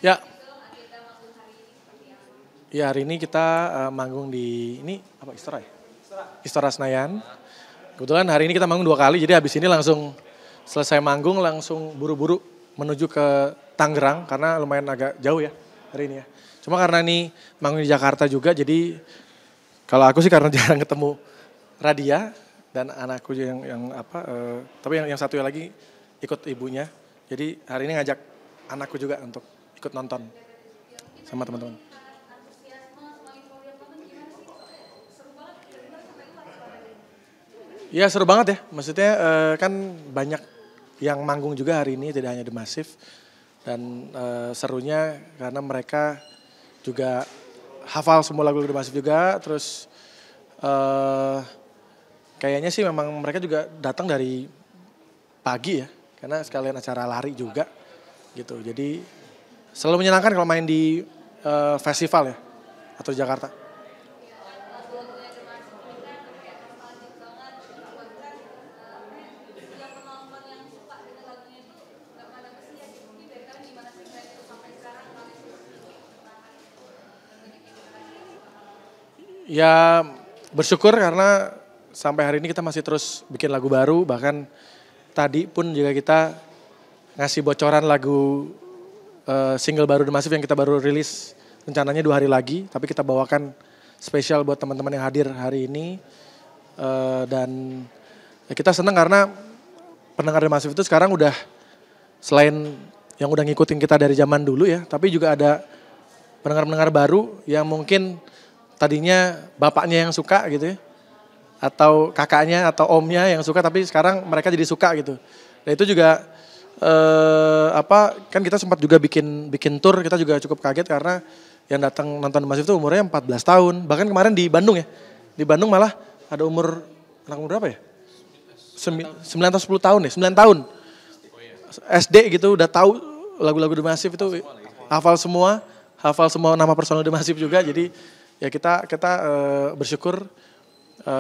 Ya, ya hari ini kita manggung di ini apa Istora ya? Istora Senayan. Kebetulan hari ini kita manggung 2 kali, jadi habis ini langsung selesai manggung langsung buru-buru menuju ke Tangerang karena lumayan agak jauh ya hari ini ya. Cuma karena ini manggung di Jakarta juga, jadi kalau aku sih karena jarang ketemu Radia dan anakku tapi yang satu lagi ikut ibunya. Jadi hari ini ngajak anakku juga untuk ikut nonton sama teman-teman. Ya seru banget ya, maksudnya kan banyak yang manggung juga hari ini, tidak hanya The Massive. Dan serunya karena mereka juga hafal semua lagu The Massive juga, terus kayaknya sih memang mereka juga datang dari pagi ya, karena sekalian acara lari juga gitu. Jadi selalu menyenangkan kalau main di festival ya, atau di Jakarta. Ya bersyukur karena sampai hari ini kita masih terus bikin lagu baru, bahkan tadi pun juga kita ngasih bocoran lagu single baru The Massive yang kita baru rilis rencananya 2 hari lagi, tapi kita bawakan spesial buat teman-teman yang hadir hari ini. Dan kita senang karena pendengar The Massive itu sekarang udah selain yang udah ngikutin kita dari zaman dulu ya, tapi juga ada pendengar-pendengar baru yang mungkin tadinya bapaknya yang suka gitu ya, atau kakaknya atau omnya yang suka, tapi sekarang mereka jadi suka gitu. Nah itu juga kan kita sempat juga bikin tour, kita juga cukup kaget karena yang datang nonton Massive itu umurnya 14 tahun. Bahkan kemarin di Bandung ya, di Bandung malah ada anak umur berapa ya? 9 atau 10 tahun ya, 9 tahun. SD gitu udah tahu lagu-lagu The Massive itu, hafal semua nama personal The Massive juga. Jadi ya kita bersyukur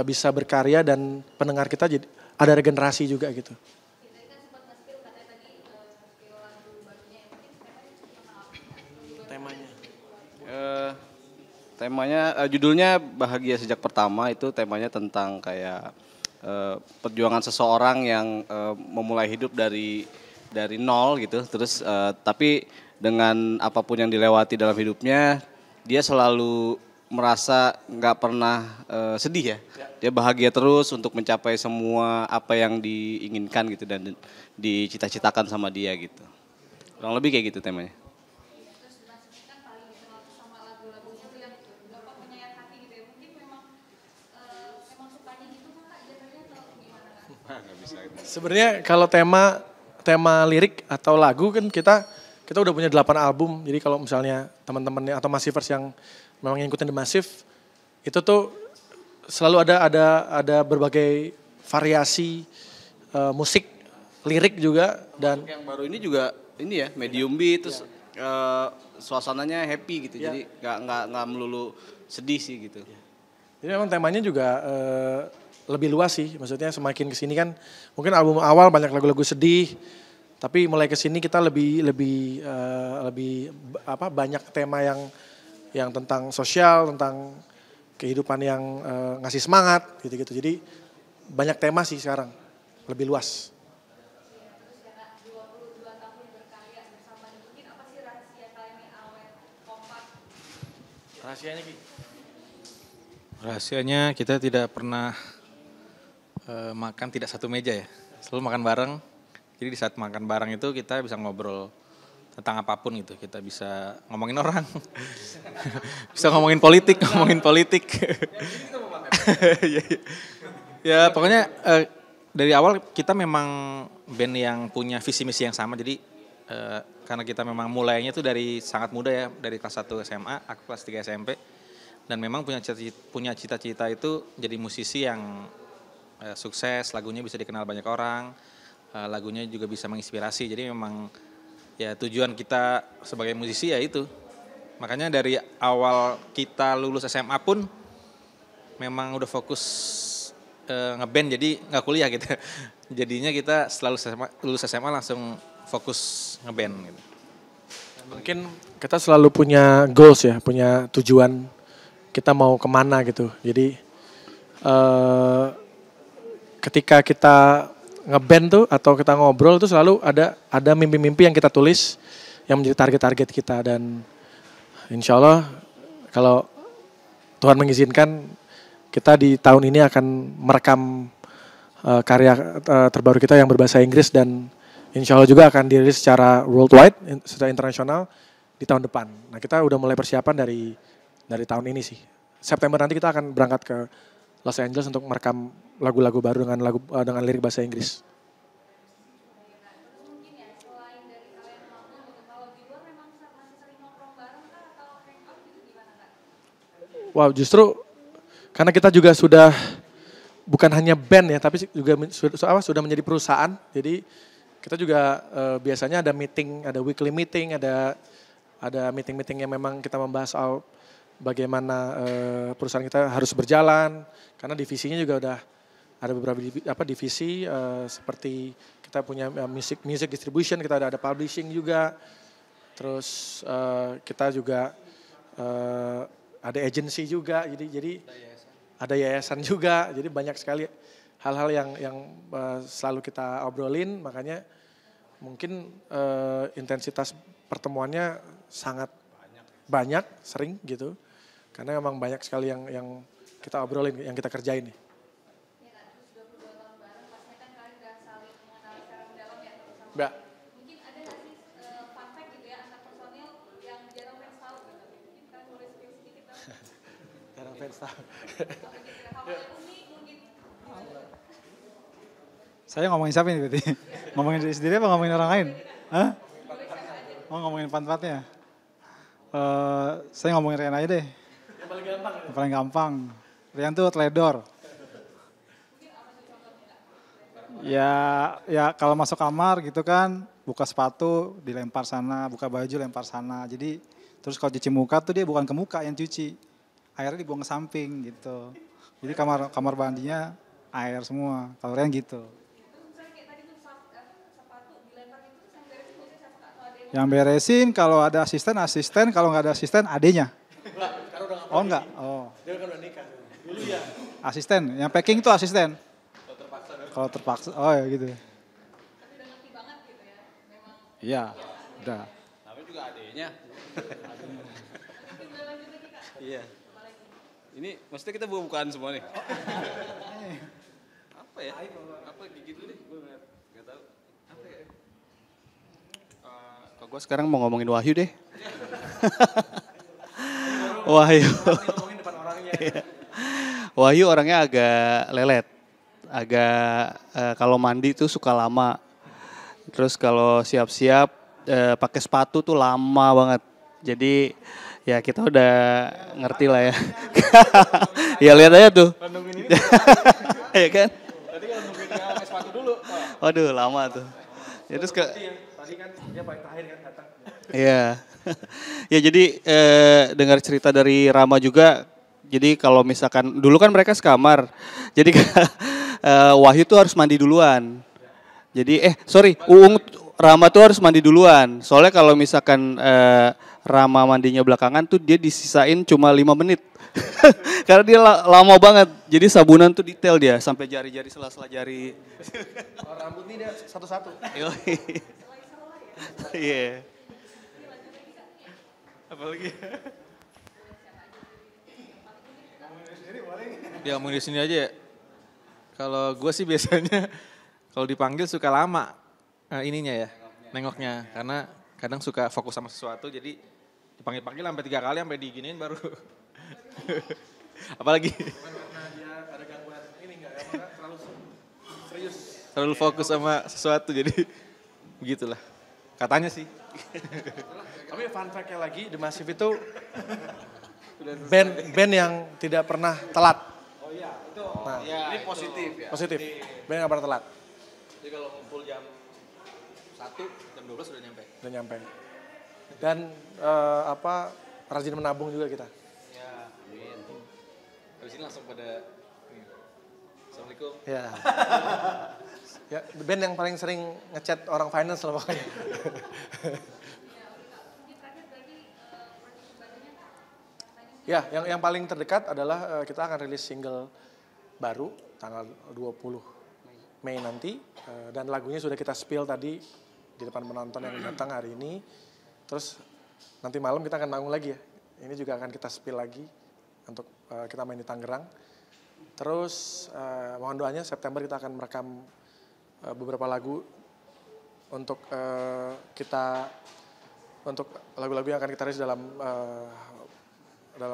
bisa berkarya dan pendengar kita jadi ada regenerasi juga gitu. Temanya judulnya Bahagia Sejak Pertama, itu temanya tentang kayak perjuangan seseorang yang memulai hidup dari nol gitu, terus tapi dengan apapun yang dilewati dalam hidupnya dia selalu merasa nggak pernah sedih ya. Dia bahagia terus untuk mencapai semua apa yang diinginkan gitu dan dicita-citakan sama dia gitu. Kurang lebih kayak gitu temanya. Sebenarnya kalau tema lirik atau lagu kan kita udah punya 8 album. Jadi kalau misalnya teman-teman atau Massivers yang memang ngikutin The Massive, itu tuh selalu ada berbagai variasi musik, lirik juga. Dan yang baru ini juga ini ya, medium beat, terus suasananya happy gitu. Jadi nggak melulu sedih sih gitu. Jadi memang temanya juga lebih luas sih, maksudnya semakin kesini kan mungkin album awal banyak lagu-lagu sedih, tapi mulai kesini kita lebih banyak tema yang tentang sosial, tentang kehidupan yang ngasih semangat gitu-gitu. Jadi banyak tema sih sekarang, lebih luas. Rahasianya Ki? Rahasianya kita tidak pernah makan tidak satu meja ya, selalu makan bareng. Jadi di saat makan bareng itu kita bisa ngobrol tentang apapun gitu. Kita bisa ngomongin orang, bisa ngomongin politik. Ya pokoknya dari awal kita memang band yang punya visi misi yang sama. Jadi karena kita memang mulainya tuh dari sangat muda ya, dari kelas 1 SMA, aku kelas 3 SMP. Dan memang punya cita-cita itu jadi musisi yang sukses, lagunya bisa dikenal banyak orang, lagunya juga bisa menginspirasi. Jadi memang ya tujuan kita sebagai musisi ya itu. Makanya dari awal kita lulus SMA pun memang udah fokus ngeband, jadi nggak kuliah gitu. Jadinya kita selalu lulus SMA langsung fokus ngeband gitu. Mungkin kita selalu punya goals ya, punya tujuan kita mau kemana gitu. Jadi ketika kita ngeband tuh atau kita ngobrol tuh selalu ada mimpi-mimpi yang kita tulis yang menjadi target-target kita, dan insya Allah kalau Tuhan mengizinkan kita di tahun ini akan merekam karya terbaru kita yang berbahasa Inggris, dan insya Allah juga akan dirilis secara worldwide, secara internasional di tahun depan. Nah, kita udah mulai persiapan dari tahun ini sih. September nanti kita akan berangkat ke Los Angeles untuk merekam lagu-lagu baru dengan lirik bahasa Inggris. Wow, justru karena kita juga sudah bukan hanya band ya, tapi juga sudah menjadi perusahaan. Jadi kita juga biasanya ada meeting, ada weekly meeting, ada meeting-meeting yang memang kita membahas soal bagaimana perusahaan kita harus berjalan. Karena divisinya juga udah ada beberapa divisi seperti kita punya music distribution, kita ada publishing juga. Terus kita juga ada agency juga, jadi ada yayasan juga, jadi banyak sekali hal-hal yang selalu kita obrolin, makanya mungkin intensitas pertemuannya sangat banyak, sering gitu, karena memang banyak sekali yang kita obrolin, yang kita kerjain nih. Mbak. Saya ngomongin siapa ini berarti? Ngomongin diri sendiri apa ngomongin orang lain? Hah? Oh, ngomongin fun-fatnya. Saya ngomongin Rian aja deh. Yang paling gampang. Yang paling gampang. Rian tuh teledor. Ya kalau masuk kamar gitu kan, buka sepatu dilempar sana, buka baju lempar sana. Jadi terus kalau cuci muka tuh dia bukan ke muka yang cuci, airnya dibuang ke samping gitu. Jadi kamar mandinya air semua. Kalau Rian gitu. Yang beresin kalau ada asisten, kalau nggak ada asisten adenya. Oh enggak, oh. Dia kan udah nikah dulu ya. Asisten, yang packing itu asisten. Kalau terpaksa, oh ya gitu. Tapi udah ngerti banget gitu ya, memang. Iya, udah. Tapi juga adanya. Iya. Ini maksudnya kita buka-bukaan semua nih. Apa ya? Apa gigi dulu deh, gue nggak tahu. Apa ya? Kok gue sekarang mau ngomongin Wahyu deh. Wahyu. Wahyu orangnya agak lelet. Agak kalau mandi tuh suka lama. Terus kalau siap-siap pakai sepatu tuh lama banget. Jadi ya kita udah ngerti lah ya. Ya lihat aja tuh. Iya kan? Tadi kalau nungguin dia pakai sepatu dulu. Waduh lama tuh. Ya terus Tadi kan dia paling terakhir kan datang. Iya. Ya jadi dengar cerita dari Rama juga. Jadi kalau misalkan dulu kan mereka sekamar. Jadi Wahyu tuh harus mandi duluan. Jadi Uung Rama tuh harus mandi duluan. Soalnya kalau misalkan Rama mandinya belakangan tuh dia disisain cuma 5 menit. Karena dia lama banget. Jadi sabunan tuh detail dia sampai jari-jari sela-sela jari. Kalau rambut ini dia satu-satu. Iya. Apalagi? Ya ngomongin di sini aja ya. Kalau gue sih biasanya kalau dipanggil suka lama ininya ya, nengoknya. Karena kadang suka fokus sama sesuatu jadi dipanggil-panggil sampai 3 kali sampai diginiin baru. Apalagi? Karena dia ada gangguan ini enggak terlalu serius. Terlalu fokus sama sesuatu jadi begitulah. Katanya sih. Tapi fun fact-nya lagi, The Massive itu band yang tidak pernah telat. Oh iya, itu. Nah, Ini positif ya. positif. Band yang gak pernah telat. Jadi kalau kumpul jam 1, jam 12 sudah nyampe. Udah nyampe. Dan rajin menabung juga kita. Ya, amin. Dari sini langsung pada Assalamualaikum. Ya. Ya, band yang paling sering ngechat orang finance lah pokoknya. Ya, yang paling terdekat adalah kita akan rilis single baru tanggal 20 Mei nanti. Dan lagunya sudah kita spill tadi di depan penonton yang datang hari ini. Terus nanti malam kita akan manggung lagi ya. Ini juga akan kita spill lagi untuk kita main di Tangerang. Terus mohon doanya September kita akan merekam beberapa lagu untuk untuk lagu-lagu yang akan kita rilis dalam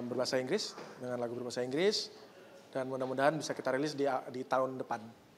berbahasa Inggris, dengan lagu berbahasa Inggris, dan mudah-mudahan bisa kita rilis di tahun depan.